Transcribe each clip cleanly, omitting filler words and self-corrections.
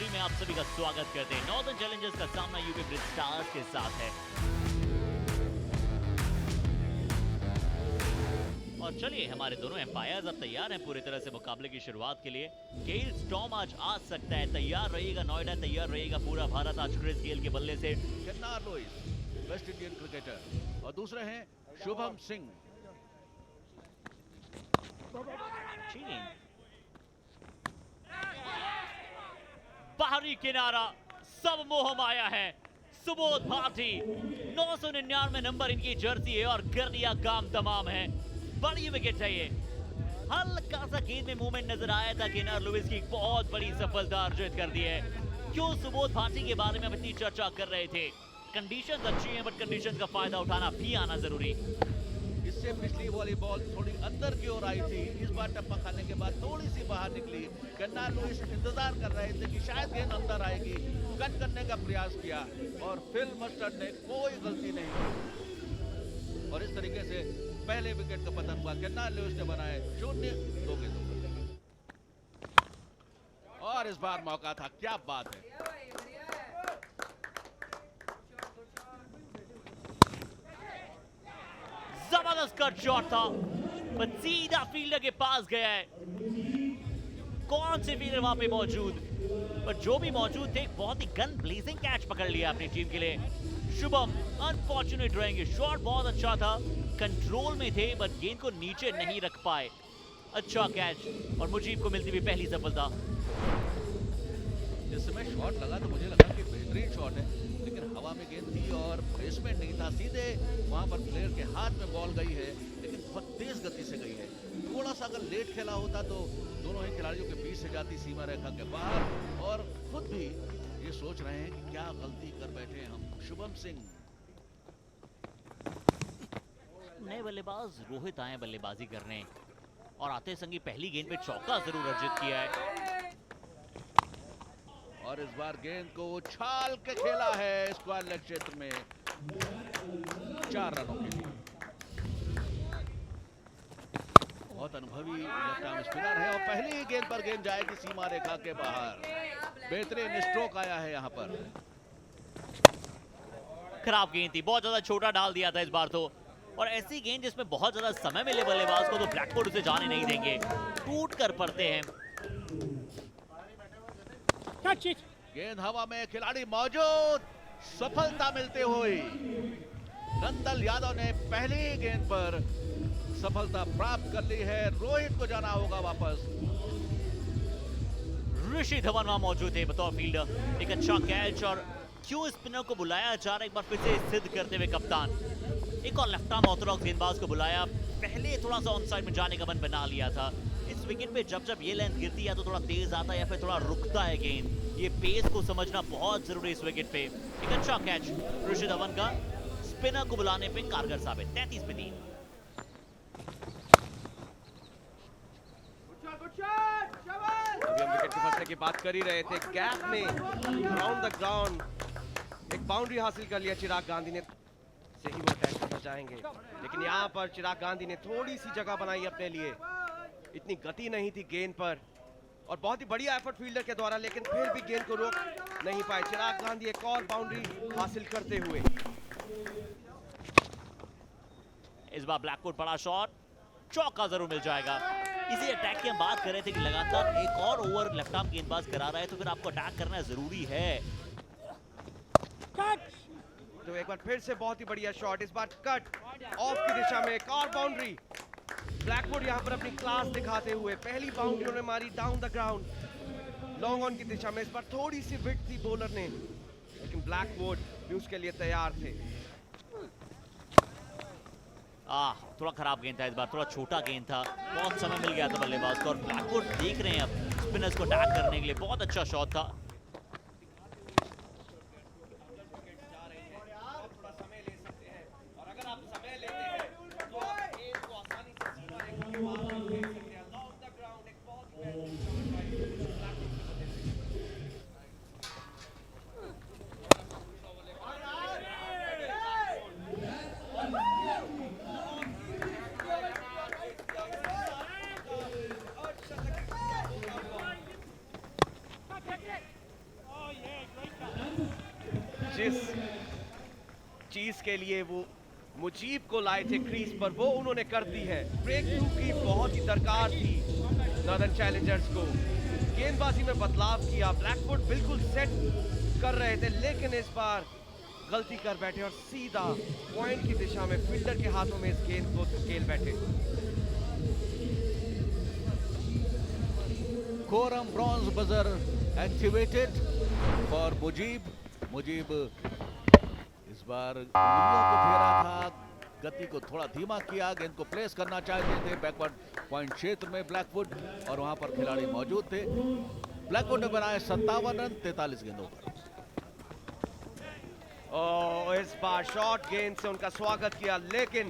3 में आप सभी का स्वागत करते हैं। नॉर्दर्न चैलेंजर्स का सामना यूपी ब्रिज स्टार्स के साथ है। और चलिए, हमारे दोनों एम्पायर्स अब तैयार हैं पूरी तरह से मुकाबले की शुरुआत के लिए। गेल स्टॉर्म आज आ सकता है, तैयार रहिएगा नोएडा, तैयार रहिएगा पूरा भारत आज क्रिस गेल के बल्ले से। केन्नार लुइस वेस्ट इंडियन क्रिकेटर और दूसरे हैं शुभम सिंह। बाहरी किनारा, सब मोह माया है। सुबोध भारती 999 नंबर इनकी जर्सी है और कर दिया काम तमाम है। बड़ी विकेट है ये। हल्का सा गेंद में मूवमेंट नजर आया था केन्नार लुइस की, बहुत बड़ी सफलता अर्जित कर दी है। क्यों सुबोध भारती के बारे में हम इतनी चर्चा कर रहे थे? कंडीशंस अच्छी हैं, बट कंडीशंस का फायदा उठाना भी आना जरूरी। इससे पिछली वाली बॉल थोड़ी अंदर की ओर आई थी, इस बार टप्पा खाने के बाद थोड़ी सी बाहर निकली। केन्नार लुइस इंतजार कर रहे थे कि शायद गेंद अंदर आएगी, कट करने का प्रयास किया और फिल मस्टर्ड ने कोई गलती नहीं की और इस तरीके से पहले विकेट का पतन हुआ। केन्नार लुइस ने बनाए 0-2 गेंदों और इस बार मौका था। क्या बात है। जबरदस्त कट शॉट था, पर सीधा फील्डर के पास गया है। कौन से फील्डर वहां पे मौजूद, पर जो भी मौजूद थे, बहुत ही गन ब्लेजिंग कैच पकड़ लिया अपनी टीम के लिए। शुभम अनफॉर्चुनेट रहेंगे। शॉट बहुत अच्छा था, कंट्रोल में थे, बट गेंद को नीचे नहीं रख पाए। अच्छा कैच और मुजीब को मिलती हुई पहली सफलता। जिस समय शॉट लगा तो मुझे लगा कि बेहतरीन शॉट है, लेकिन हवा में गेंद थी और प्लेसमेंट नहीं था। सीधे वहां पर प्लेयर के हाथ में बॉल गई है, लेकिन बहुत तेज गति से गई है। थोड़ा सा अगर लेट खेला होता तो दोनों ही खिलाड़ियों के बीच से जाती सीमा रेखा के बाहर, और खुद भी ये सोच रहे हैं कि क्या गलती कर बैठे हैं हम। शुभम सिंह। नए बल्लेबाज रोहित आए बल्लेबाजी करने और आते संगी पहली गेंद पे चौका जरूर अर्जित किया है। और इस बार गेंद को उछाल के खेला है स्क्वायर लेग क्षेत्र में 4 रनों के लिए। बहुत अनुभवी लेफ्ट आर्म स्पिनर है और पहली ही गेंद पर गेंद जाएगी सीमा रेखा के बाहर। बेहतरीन स्ट्रोक आया है यहां पर। खराब गेंद थी, बहुत ज्यादा छोटा डाल दिया था इस बार तो। और ऐसी गेंद जिसमें बहुत ज्यादा समय मिले बल्लेबाज को, तो ब्लैकवुड उसे जाने नहीं देंगे, टूट कर पड़ते हैं। गेंद हवा में, खिलाड़ी मौजूद, सफलता मिलते हुए नंदल यादव ने पहली गेंद पर सफलता प्राप्त कर ली है। रोहित को जाना होगा वापस। ऋषि धवन वहां मौजूद थे बतौर फील्डर। एक अच्छा कैच और क्यों स्पिनर को बुलाया जा रहा है एक बार फिर से सिद्ध करते हुए कप्तान। एक और लेफ्ट आर्म ऑर्थोडॉक्स गेंदबाज को बुलाया। पहले थोड़ा सा ऑन साइड में जाने का मन बना लिया था। इस विकेट पे जब जब ये लेंथ गिरती है तो थोड़ा तेज आता है या फिर थोड़ा रुकता है गेंद। ये पेस को समझना बहुत जरूरी इस विकेट पे। एक अच्छा कैच ऋषि धवन का, स्पिनर को बुलाने पे कारगर साबित। 33 पे 3। अभी हम विकेट के फंसने की बात कर ही रहे थे। गैप में राउंड द ग्राउंड एक बाउंड्री हासिल कर लिया चिराग गांधी ने, से ही वो अटैक करना चाहेंगे, लेकिन यहाँ पर चिराग गांधी ने थोड़ी सी जगह बनाई अपने लिए। इतनी गति नहीं थी गेंद पर और बहुत ही बढ़िया एफर्ट फील्डर के द्वारा, लेकिन फिर भी गेंद को रोक नहीं पाए चिराग गांधी। एक और बाउंड्री हासिल करते हुए इस बार ब्लैकवुड बड़ा शॉट, चौका जरूर मिल जाएगा। इसी अटैक की हम बात कर रहे थे कि लगातार एक और ओवर लेफ्ट आर्म गेंदबाज करा रहा है तो फिर आपको अटैक करना जरूरी है। तो एक बार फिर से बहुत ही बढ़िया शॉट, इस बार कट ऑफ की दिशा में एक और बाउंड्री। ब्लैकवुड यहाँ पर अपनी क्लास दिखाते हुए पहली बाउंड्री उन्होंने मारी down the ground long on की दिशा में। इस बार थोड़ी सी विड्थ थी बॉलर ने, लेकिन ब्लैकवुड भी उसके लिए तैयार थे। थोड़ा खराब गेंद था इस बार, थोड़ा छोटा गेंद था, बहुत समय मिल गया था बल्लेबाज को। और ब्लैकवुड देख रहे हैं अब स्पिनर्स को अटैक करने के लिए। बहुत अच्छा शॉट था। जिसके लिए वो मुजीब को लाए थे क्रीज पर, वो उन्होंने कर दी है। ब्रेक थ्रू की बहुत ही दरकार थी नॉर्दर्न चैलेंजर्स को। गेंदबाजी में बदलाव किया, ब्लैकवुड बिल्कुल सेट कर रहे थे, लेकिन इस बार गलती कर बैठे और सीधा पॉइंट की दिशा में फील्डर के हाथों में इस गेंद को धकेल बैठे। Quorum bronze buzzer activated for Mujeeb इस बार उंगलियों को फेरा था, गति को थोड़ा धीमा किया, गेंद को प्लेस करना चाहते थे बैकवर्ड पॉइंट क्षेत्र में ब्लैकवुड, और वहां पर खिलाड़ी मौजूद थे। ब्लैकवुड ने बनाए 57 रन 43 गेंदों पर। इस बार शॉर्ट गेंद से उनका स्वागत किया, लेकिन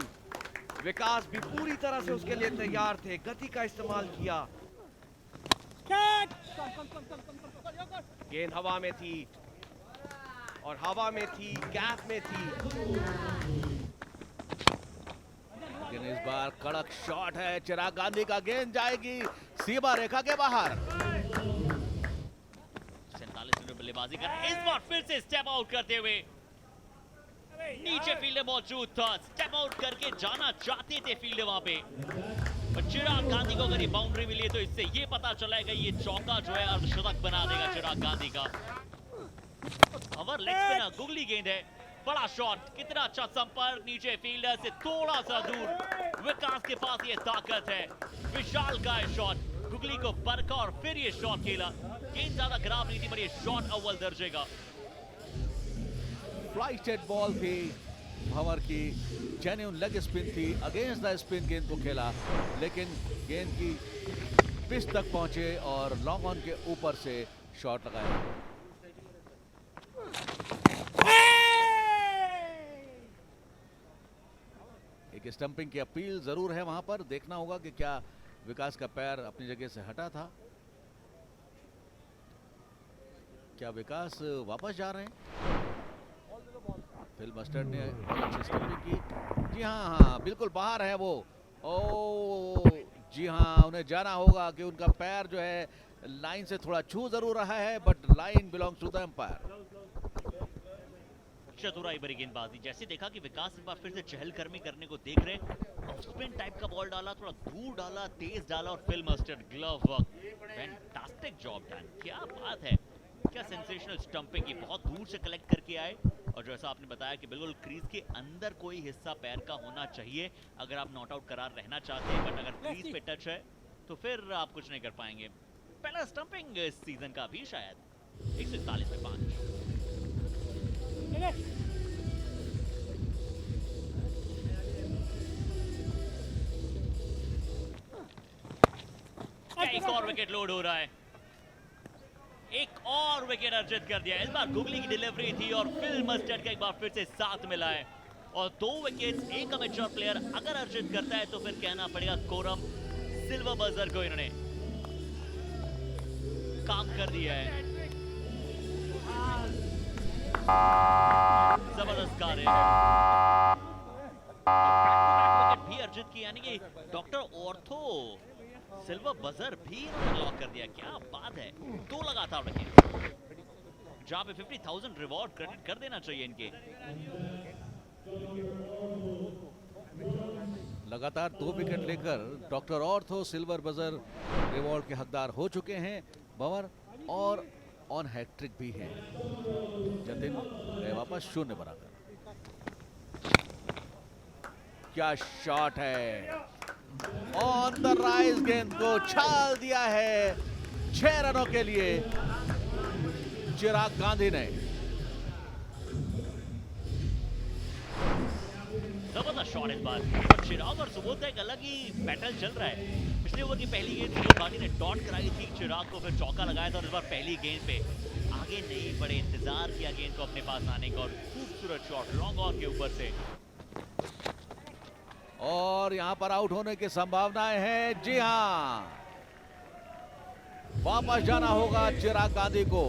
विकास भी पूरी तरह से उसके लिए तैयार थे, गति का इस्तेमाल किया। गेंद हवा में थी और हवा में थी, गैप में थी, लेकिन इस बार कड़क शॉट है। चिराग गांधी का गेंद जाएगी सीमा रेखा के बाहर। 47 मिनट बल्लेबाजी कर, इस बार फिर से स्टेप आउट करते हुए नीचे फील्डर मौजूद था, स्टेप आउट करके जाना चाहते थे फील्डर वहां पे, और चिराग गांधी को अगर ये बाउंड्री मिली तो इससे ये पता चलेगा ये चौका जो है अर्धशतक बना देगा चिराग गांधी का। ओवर लेग स्पिनर गुगली गेंद है, बड़ा शॉट, कितना अच्छा संपर्क, नीचे फील्डर से थोड़ा सा दूर। विकास के पास ये ताकत है, विशाल का है शॉट, गुगली को बरका और फिर ये शॉट खेला। गेंद ज्यादा खराब नहीं थी, पर ये शॉट अव्वल दर्जे का। फ्लाइटेड बॉल थी, भंवर की जेन्युइन लेग स्पिन थी, अगेंस्ट द स्पिन गेंद को खेला, लेकिन गेंद की पिच तक पहुंचे और लॉन्ग ऑन के ऊपर से शॉट लगाया। एक स्टंपिंग की अपील जरूर है वहां पर, देखना होगा कि क्या विकास का पैर अपनी जगह से हटा था, क्या विकास वापस जा रहे हैं। फिल मस्टर्ड ने अच्छी स्टंपिंग की, जी हाँ, बिल्कुल बाहर है वो। ओ जी हाँ, उन्हें जाना होगा कि उनका पैर जो है लाइन से थोड़ा छू जरूर रहा है, but line belongs to the umpire. चतुराई भरी गेंदबाजी, जैसे देखा कि विकास इस बार फिर से चहलकदमी करने को देख रहे, स्पिन टाइप का बॉल डाला, थोड़ा दूर डाला, तेज डाला, और Phil Mustard glove work, fantastic job done. क्या बात है, क्या सेंसेशनल स्टंपिंग की, बहुत दूर से कलेक्ट करके आए, और जैसा आपने बताया कि बिल्कुल क्रीज के अंदर कोई हिस्सा पैर का होना चाहिए अगर आप नॉट आउट करार रहना चाहते हैं, बट अगर क्रीज पे टच है तो फिर आप कुछ नहीं कर पाएंगे। पहला स्टंपिंग इस सीजन का भी शायद। 141 पे 5। एक और विकेट लोड हो रहा है, एक और विकेट अर्जित कर दिया। इस बार गुगली की डिलीवरी थी और फिल मस्टर्ड का एक बार फिर से साथ मिला है, और 2 विकेट्स एक अमेच्योर प्लेयर अगर अर्जित करता है तो फिर कहना पड़ेगा कोरम सिल्वर बजर को इन्होंने काम कर दिया है। जबरदस्त कार्य है, विकेट भी अर्जित किया, यानी कि डॉक्टर ऑर्थो सिल्वर बजर भी इन्होंने लॉक कर दिया। क्या बात है, 2 लगातार विकेट, जहां पे 50,000 रिवॉर्ड क्रेडिट कर देना चाहिए इनके। लगातार 2 विकेट लेकर doctor ortho silver buzzer reward के हकदार हो चुके हैं। भंवर और ऑन हैट्रिक भी है। जतिन गए वापस 0 बनाकर। क्या शॉट है, ऑन द राइज, गेंद को छाल दिया है 6 रनों के लिए चिराग गांधी ने। जबरदस्त शॉट इस बार, और चिराग और सुबोध का एक अलग ही बैटल चल रहा है। पिछले ओवर की पहली गेंद सुबोध गांधी ने डॉट कराई थी, चिराग को फिर चौका लगाया था, और इस बार पहली गेंद पे आगे नहीं बढ़े, इंतजार किया गेंद को अपने पास आने का, और खूबसूरत शॉट लॉन्ग ऑन के ऊपर से, और यहां पर आउट होने की संभावनाएं हैं। जी हां, वापस जाना होगा चिराग गांधी को।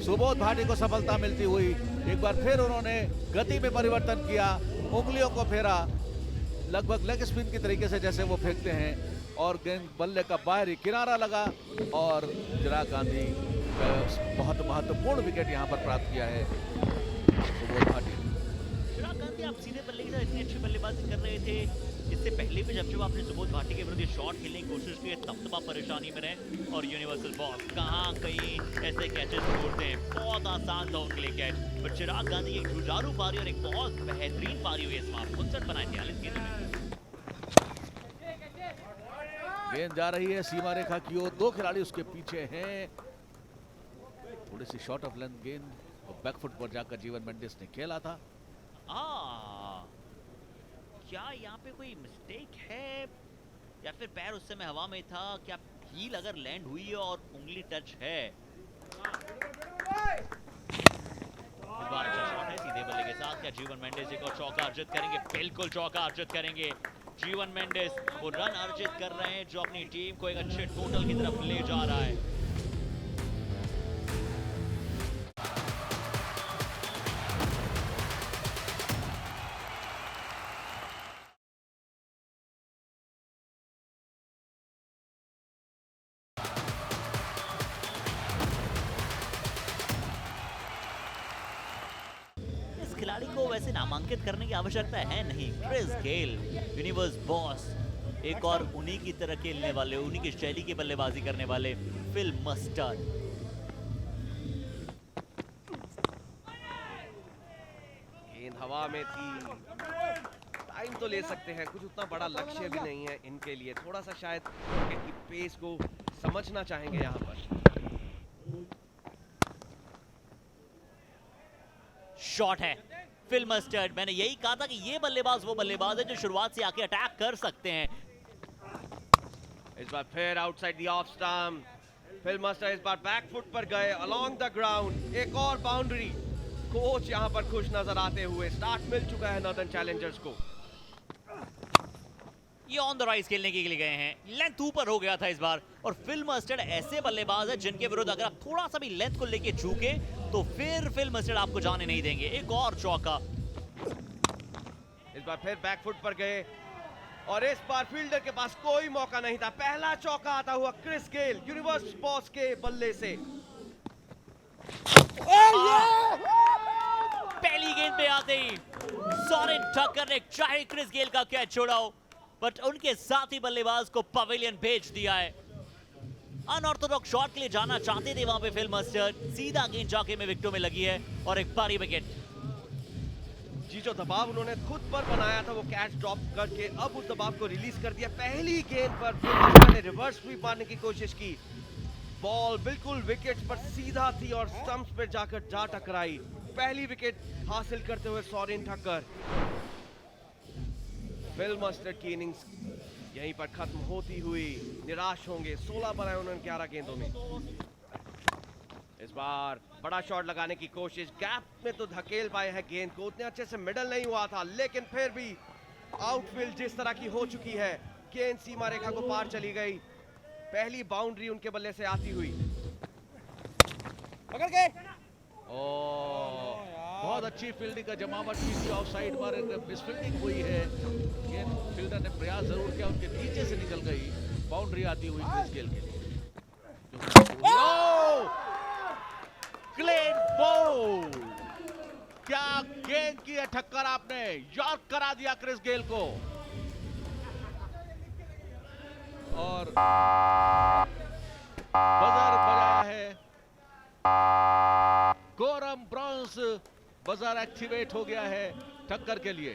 सुबोध भाटी को सफलता मिलती हुई, एक बार फिर उन्होंने गति में परिवर्तन किया, उंगलियों को फेरा, लगभग लेग स्पिन की तरीके से जैसे वो फेंकते हैं, और गेंद बल्ले का बाहरी किनारा लगा, और चिराग गांधी बहुत महत्वपूर्ण विकेट यहां पर प्राप्त किया है सुबोध भाटी। चिराग गांधी आप सीधे बल्ले के साथ इतनी अच्छी बल्लेबाजी कर रहे थे? इससे पहले भी जब आपने सुबोध भाटी के विरुद्ध शॉट खेलने की कोशिश की तब आप परेशानी में रहे, और यूनिवर्सल बॉस कहाँ कहीं ऐसे कैचेस छोड़ते हैं, बहुत आसान था उनके लिए कैच। पर चिराग गांधी की एक जुझारू पारी और एक बहुत बेहतरीन पारी हुई इस बार, 59 बनाए 43 गेंदों में। गेंद जा रही है सीमा रेखा की ओर, दो खिलाड़ी उसके पीछे हैं। थोड़ी सी शॉर्ट ऑफ लेंथ गेंद और बैकफुट पर जाकर जीवन मेंडिस ने खेला था। क्या यहाँ पे कोई मिस्टेक है या फिर पैर उस समय हवा में था? क्या हील अगर लैंड हुई है और उंगली टच है? इस बार अच्छा शॉट है सीधे बल्ले के साथ। क्या जीवन मेंडिस एक और चौका अर्जित करेंगे? बिल्कुल चौका अर्जित करेंगे जीवन मेंडिस। वो रन अर्जित कर रहे हैं जो अपनी टीम को एक अच्छे टोटल की तरफ ले जा रहा है। खिलाड़ी को वैसे नामांकित करने की आवश्यकता है नहीं। क्रिस गेल, यूनिवर्स बॉस, एक और उन्हीं की तरह खेलने वाले, उन्हीं की शैली की बल्लेबाजी करने वाले फिल मस्टर्ड। गेंद हवा में थी, टाइम तो ले सकते हैं, कुछ उतना बड़ा लक्ष्य भी नहीं है इनके लिए। थोड़ा सा शायद इनकी पेस को समझना चाहेंगे यहाँ पर। शॉट है फिल मस्टर्ड। मैंने यही कहा था कि ये बल्लेबाज वो बल्लेबाज है जो शुरुआत से आके अटैक कर सकते हैं। इस बार फिर outside the off stump. Phil Mustard इस बार बैक फुट पर गए अलोंग द ग्राउंड। एक और बाउंड्री। कोच यहां पर खुश नजर आते हुए। स्टार्ट मिल चुका है नॉर्दर्न चैलेंजर्स को। ये ऑन द राइज खेलने के लिए गए हैं, लेंथ ऊपर हो गया था इस बार। और फिल मस्टर्ड ऐसे बल्लेबाज है जिनके विरुद्ध अगर आप थोड़ा सा भी लेंथ को लेके झुके तो फिर फिल मस्टर्ड आपको जाने नहीं देंगे। एक और चौका। इस बार फिर बैक फुट पर गए और इस बार फील्डर के पास कोई मौका नहीं था। पहला चौका आता हुआ क्रिस गेल यूनिवर्स बॉस के बल्ले से। पहली गेंद पे आते ही सॉरेन ठक्कर ने चाहे क्रिस गेल का कैच छोड़ाओ, बट उनके साथ ही बल्लेबाज को पवेलियन भेज दिया है। अनऑर्थोडॉक्स शॉट के लिए जाना चाहते थे वहां पे फिल मस्टर्ड। सीधा गेंद जाके में विकेटों में लगी है और एक भारी विकेट। जी जो दबाव उन्होंने खुद पर बनाया था वो कैच ड्रॉप करके अब उस दबाव को रिलीज कर दिया। पहली गेंद पर फिल मस्टर्ड ने रिवर्स स्वीप मारने की कोशिश की। बॉल बिल्कुल विकेट पर सीधा थी और स्टंप्स पर जाकर जा टकराई। पहली विकेट हासिल करते हुए सॉरेन ठक्कर। फिल मस्टर्ड की इनिंग्स यहीं पर खत्म होती हुई निराश होंगे। 16 बनाए उन्होंने 11 गेंदों में। इस बार बड़ा शॉट लगाने की कोशिश। गैप में तो धकेल पाए हैं गेंद को, उतने अच्छे से मिडल नहीं हुआ था, लेकिन फिर भी आउटफील्ड जिस तरह की हो चुकी है, गेंद सीमा रेखा को पार चली गई। पहली बाउंड्री उनके बल्ले से आती हुई। पकड़ के बहुत अच्छी फील्डिंग का जमावट की थी। ऑफ साइड पर मिसफील्डिंग हुई है। गेंद फील्डर ने प्रयास जरूर किया, उनके नीचे से निकल गई। बाउंड्री आती हुई क्रिस गेल के लिए। Clean ball. क्या गेंद की है ठक्कर, आपने यॉर्क करा दिया क्रिस गेल को। और बजर बजाया है। कोरम ब्रॉन्स बजर एक्टिवेट हो गया है ठक्कर के लिए।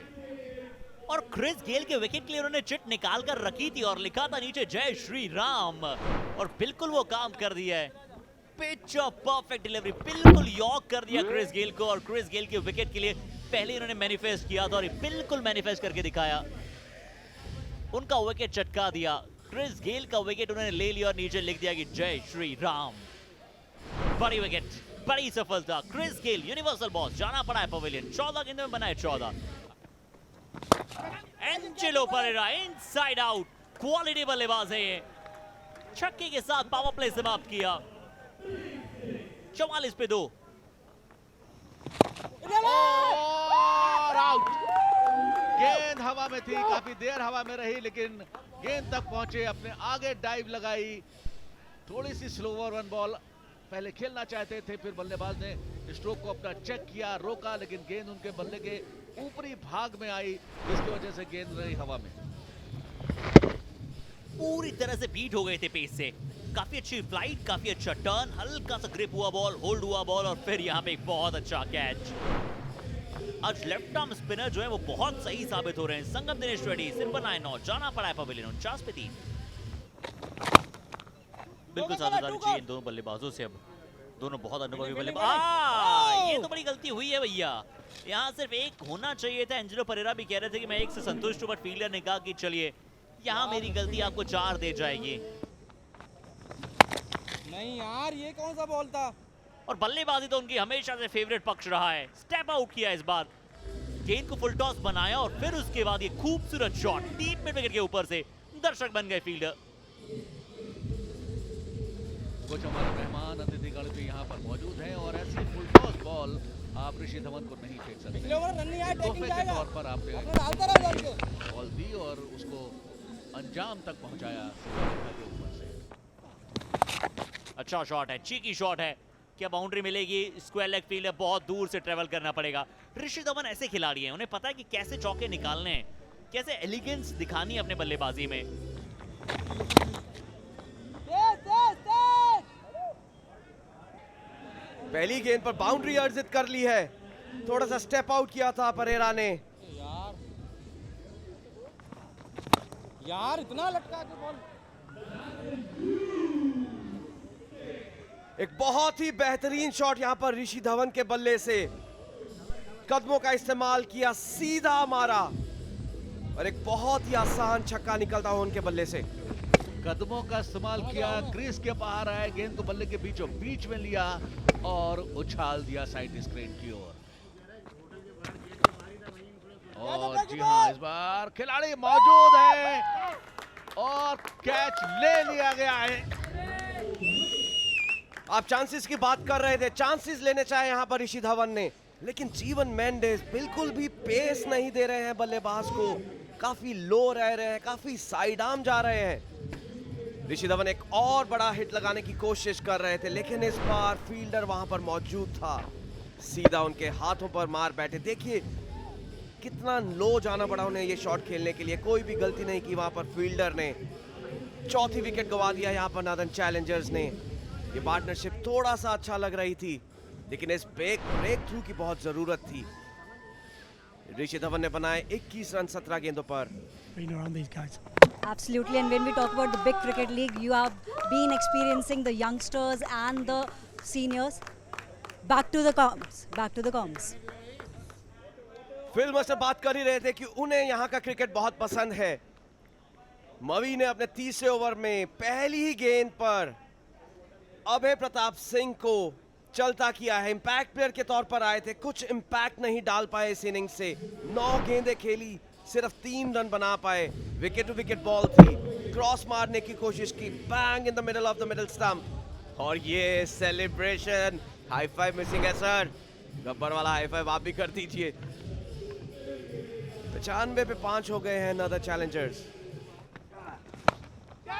और क्रिस गेल के विकेट के लिए उन्होंने चिट निकाल कर रखी थी और लिखा था नीचे जय श्री राम, और बिल्कुल वो काम कर दिया है। पिच ऑफ परफेक्ट डिलीवरी, बिल्कुल यॉर्क कर दिया क्रिस गेल को। और क्रिस गेल के विकेट के लिए पहले इन्होंने मैनिफेस्ट किया था और बिल्कुल मैनिफेस्ट करके दिखाया। उनका विकेट चटका दिया। क्रिस गेल का विकेट उन्होंने ले लिया और नीचे लिख दिया कि जय श्री राम। बड़ी विकेट, बड़ी सफलता। क्रिस गेल यूनिवर्सल बॉस, जाना पड़ा है पवेलियन। 14 गेंदों में बनाए 14। Angelo Perera inside out, quality बल्लेबाज है ये। छक्के के साथ पावर प्ले समाप्त किया। 44 पे 2। और आउट। गेंद हवा में थी, काफी देर हवा में रही, लेकिन गेंद तक पहुंचे, अपने आगे डाइव लगाई। थोड़ी सी स्लोवर वन बॉल पहले खेलना चाहते थे, फिर बल्लेबाज ने स्ट्रोक को अपना चेक किया, रोका, लेकिन गेंद उनके बल्ले के ऊपरी भाग में आई, जिसकी वजह से गेंद रही हवा में। पूरी तरह से बीट हो गए थे पेस से। काफी अच्छी फ्लाइट, काफी अच्छा टर्न, हल्का सा ग्रिप हुआ बॉल, होल्ड हुआ बॉल और फिर यहाँ पे एक बहुत अच्छा कैच। आज लेफ्ट आर्म स्पिनर जो है वो बहुत सही साबित हो रहे हैं। संगम दिनेश रेड्डी सिर्फ 9 जाना पड़ा है पवेलियन 49 पे 3। बिल्कुल साझेदारी चाहिए इन दोनों बल्लेबाजों से। अब दोनों बहुत अनुभवी बल्लेबाज। ये तो बड़ी गलती हुई है भैया, यहाँ सिर्फ एक होना चाहिए था। एंजेलो परेरा भी कह रहे थे कि मैं एक से संतुष्ट हूँ, बट फील्डर ने कहा कि चलिए यहाँ मेरी गलती आपको 4 दे जाएगी। नहीं यार, ये कौन सा बॉल था? और बल्लेबाजी तो उनकी हमेशा से फेवरेट पक्ष रहा है। स्टेप आउट किया इस बार, गेंद को फुल टॉस बनाया और फिर उसके बाद ये खूबसूरत शॉट डीप मिड विकेट के ऊपर से। दर्शक बन गए फील्डर। कुछ हमारे मेहमान अतिथिगण भी यहाँ पर मौजूद हैं और ऐसी फुल टॉस बॉल आप ऋषि धवन को नहीं फेंक सकते। तोहफे के तौर पर आपने बॉल दी और उसको अंजाम तक पहुंचाया के ऊपर से। अच्छा शॉट है, चीकी शॉट है। क्या बाउंड्री मिलेगी? स्क्वायर लेग फील्ड है, बहुत दूर से ट्रेवल करना पड़ेगा। ऋषि धवन ऐसे खिलाड़ी हैं, उन्हें पता है कि कैसे चौके निकालने हैं, कैसे एलिगेंस दिखानी है अपने बल्लेबाजी में। पहली गेंद पर बाउंड्री अर्जित कर ली है। थोड़ा सा स्टेप आउट किया था परेरा ने। यार इतना लटका के बॉल। एक बहुत ही बेहतरीन शॉट यहां पर ऋषि धवन के बल्ले से। कदमों का इस्तेमाल किया, सीधा मारा और एक बहुत ही आसान छक्का निकलता हुआ उनके बल्ले से। कदमों का इस्तेमाल किया, क्रीज के बाहर आए, गेंद को बल्ले के बीचों बीच में लिया और उछाल दिया साइड स्क्रीन की ओर। और जी हाँ, इस बार खिलाड़ी मौजूद है और कैच ले लिया गया है। आप चांसेस की बात कर रहे थे, चांसेस लेने चाहे यहां पर ऋषि धवन ने, लेकिन जीवन मेंडिस बिल्कुल भी पेस नहीं दे रहे हैं बल्लेबाज को। काफी लो रह रहे हैं, काफी साइड आर्म जा रहे हैं। ऋषि धवन एक और बड़ा हिट लगाने की कोशिश कर रहे थे, लेकिन इस बार फील्डर वहां पर मौजूद था, सीधा उनके हाथों पर मार बैठे। देखिए कितना लो जाना पड़ा उन्हें ये शॉट खेलने के लिए। कोई भी गलती नहीं की वहां पर फील्डर ने। चौथी विकेट गवा दिया यहां पर नादन चैलेंजर्स ने। ये पार्टनरशिप थोड़ा सा अच्छा लग रही थी, लेकिन इस ब्रेक थ्रू की बहुत जरूरत थी। ऋषि धवन ने बनाए 21 रन 17 गेंदों पर। Absolutely, and when we talk about the big cricket league, you have been experiencing the youngsters and the seniors. Back to the comms. Film से बात कर ही रहे थे कि उन्हें यहाँ का क्रिकेट बहुत पसंद है। मवी ने अपने 30वें ओवर में पहली ही गेंद पर अभय प्रताप सिंह को चलता किया है। इंपैक्ट प्लेयर के तौर पर आए थे, कुछ इंपैक्ट नहीं डाल पाए इस इनिंग से। 9 गेंदें खेली, सिर्फ 3 रन बना पाए। विकेट टू विकेट बॉल थी, क्रॉस मारने की कोशिश की, bang in the middle of the middle stump. और ये सेलिब्रेशन, हाई फाइव मिसिंग है सर, गब्बर वाला हाई फाइव आप भी कर दीजिए। 95 पे 5 हो गए हैं नदर चैलेंजर्स।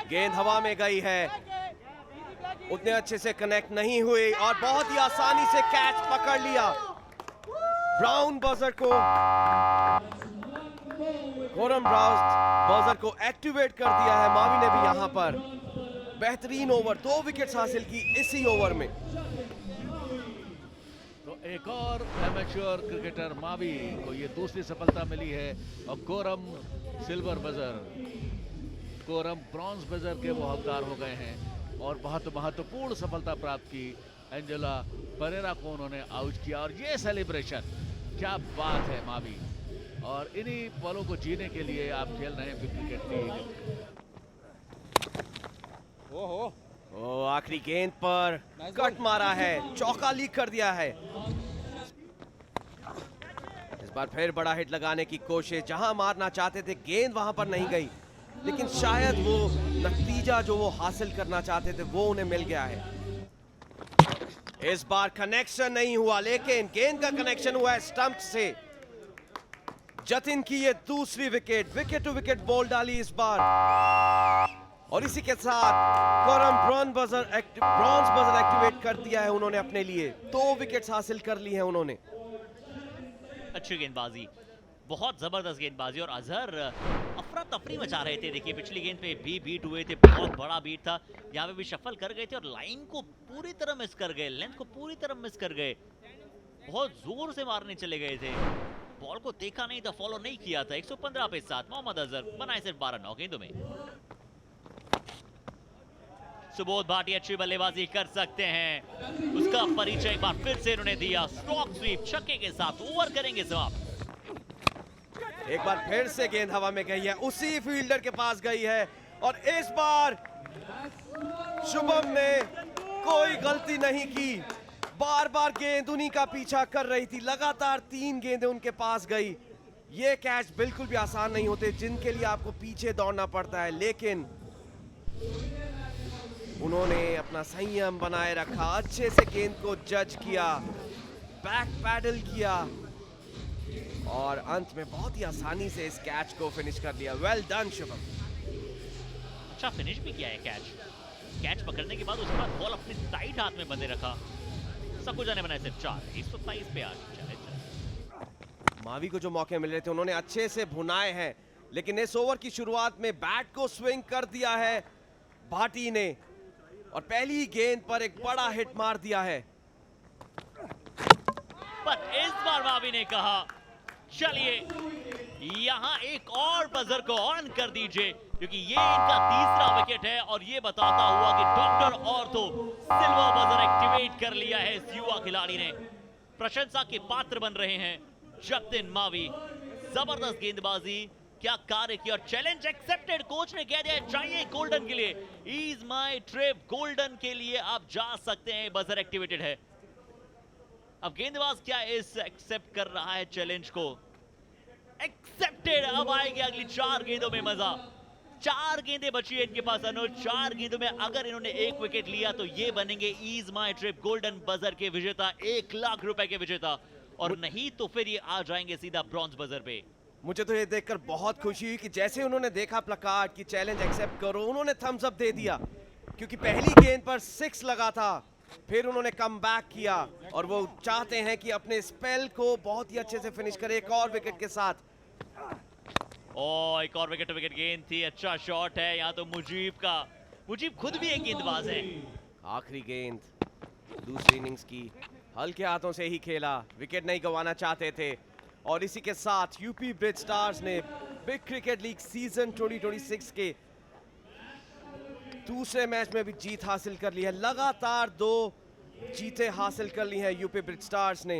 गेंद हवा में गई है, उतने अच्छे से कनेक्ट नहीं हुई और बहुत ही आसानी से कैच पकड़ लिया। ब्राउन बजर को, कोरम बजर को एक्टिवेट कर दिया है मावी ने भी यहाँ पर। बेहतरीन ओवर, 2 विकेट्स हासिल की इसी ओवर में। तो एक और एमेच्योर क्रिकेटर मावी को ये दूसरी सफलता मिली है और Quorum silver buzzer, Quorum bronze buzzer के वो हकदार हो गए हैं और बहुत महत्वपूर्ण सफलता प्राप्त की। एंजेला परेरा को उन्होंने आउट किया और ये सेलिब्रेशन, क्या बात है मावी। और इन्हीं पलों को जीने के लिए आप खेल रहे हैं क्रिकेट लीग। ओ आखिरी गेंद पर कट मारा है, चौका लीक कर दिया है। इस बार फिर बड़ा हिट लगाने की कोशिश, जहां मारना चाहते थे गेंद वहां पर नहीं गई, लेकिन शायद वो नतीजा जो वो हासिल करना चाहते थे वो उन्हें मिल गया है। इस बार कनेक्शन नहीं हुआ, लेकिन गेंद का कनेक्शन हुआ है स्टंप से। जतिन की ये दूसरी wicket, wicket to wicket ball डाली इस बार। और इसी के साथ कोरम ब्रॉन्ज बजर एक्टिवेट कर दिया है उन्होंने अपने लिए। 2 विकेट्स हासिल कर ली हैं उन्होंने। अच्छी गेंदबाजी, बहुत जबरदस्त गेंदबाजी और अजहर अफरा तफरी मचा रहे थे। देखिए पिछली गेंद पे भी बीट हुए थे, बहुत बड़ा बीट था, यहाँ पे भी शफल कर गए थे और लाइन को पूरी तरह मिस कर गए, लेंथ को पूरी तरह मिस कर गए, बहुत जोर से मारने चले गए थे, बॉल को देखा नहीं था, फॉलो नहीं किया था। 115 पे 7 मोहम्मद अजहर बनाए सिर्फ 12 गेंदों में। सुबोध भाटी अच्छी बल्लेबाजी कर सकते हैं, उसका परिचय एक बार फिर से उन्होंने दिया, स्ट्रोक स्वीप छक्के के साथ ओवर करेंगे समाप्त। एक बार फिर से गेंद हवा में गई है, उसी फील्डर के पास गई है और इस बार शुभम ने कोई गलती नहीं की, बार बार गेंद उन्हीं का पीछा कर रही थी, लगातार 3 गेंदें उनके पास गई। ये कैच बिल्कुल भी आसान नहीं होते जिनके लिए आपको पीछे दौड़ना पड़ता है, लेकिन उन्होंने अपना संयम बनाए रखा, अच्छे से गेंद को जज किया, बैक पैडल किया और अंत में बहुत ही आसानी से इस कैच को फिनिश कर लिया। Well done Shubham. अच्छा फिनिश भी किया है कैच पकड़ने के बाद उसके बाद बॉल अपनी टाइट हाथ में बंधे रखा। सकुजा ने बनाए सिर्फ 4, 127 पे 8। मावी को जो मौके मिल रहे थे उन्होंने अच्छे से भुनाए हैं, लेकिन इस ओवर की शुरुआत में बैट को स्विंग कर दिया है भाटी ने और पहली गेंद पर एक बड़ा हिट मार दिया है। पर इस बार मावी ने कहा चलिए यहां एक और बजर को ऑन कर दीजिए, क्योंकि ये इनका तीसरा विकेट है और ये बताता हुआ कि डॉक्टर और तो सिल्वर बजर एक्टिवेट कर लिया है इस युवा खिलाड़ी ने। प्रशंसा के पात्र बन रहे हैं जतिन मावी, जबरदस्त गेंदबाजी, क्या कार्य किया और चैलेंज एक्सेप्टेड। कोच ने कह दिया चाहिए गोल्डन के लिए, इज माय ट्रिप, गोल्डन के लिए आप जा सकते हैं, बजर एक्टिवेटेड है। अब गेंदबाज क्या इस एक्सेप्ट कर रहा है चैलेंज को, एक्सेप्टेड। अब आएगी अगली 4 गेंदों में मजा, 4 गेंदें बची है इनके पास अनुज, 4 गेंदों में अगर इन्होंने 1 विकेट लिया तो ये बनेंगे is my trip golden buzzer के विजेता, 1 लाख रुपए के विजेता, और नहीं तो फिर ये आ जाएंगे सीधा ब्रॉन्ज बजर पे। मुझे तो ये देखकर बहुत खुशी हुई कि जैसे उन्होंने देखा प्लकार्ड की चैलेंज एक्सेप्ट करो, उन्होंने थम्स अप दे दिया, क्योंकि पहली गेंद पर 6 लगा था, फिर उन्होंने कम बैक किया और वो चाहते हैं कि अपने स्पेल को बहुत ही अच्छे से फिनिश करे एक और विकेट के साथ। एक और विकेट गेंद थी, अच्छा शॉट है यहाँ तो मुजीब खुद भी एक गेंदबाज है। आखिरी गेंद दूसरी इनिंग्स की, हल्के हाथों से ही खेला, विकेट नहीं गंवाना चाहते थे और इसी के साथ यूपी ब्रिज स्टार्स ने बिग क्रिकेट लीग सीजन 2026 के दूसरे मैच में भी जीत हासिल कर ली है। लगातार 2 जीतें हासिल कर ली है यूपी ब्रिज स्टार्स ने।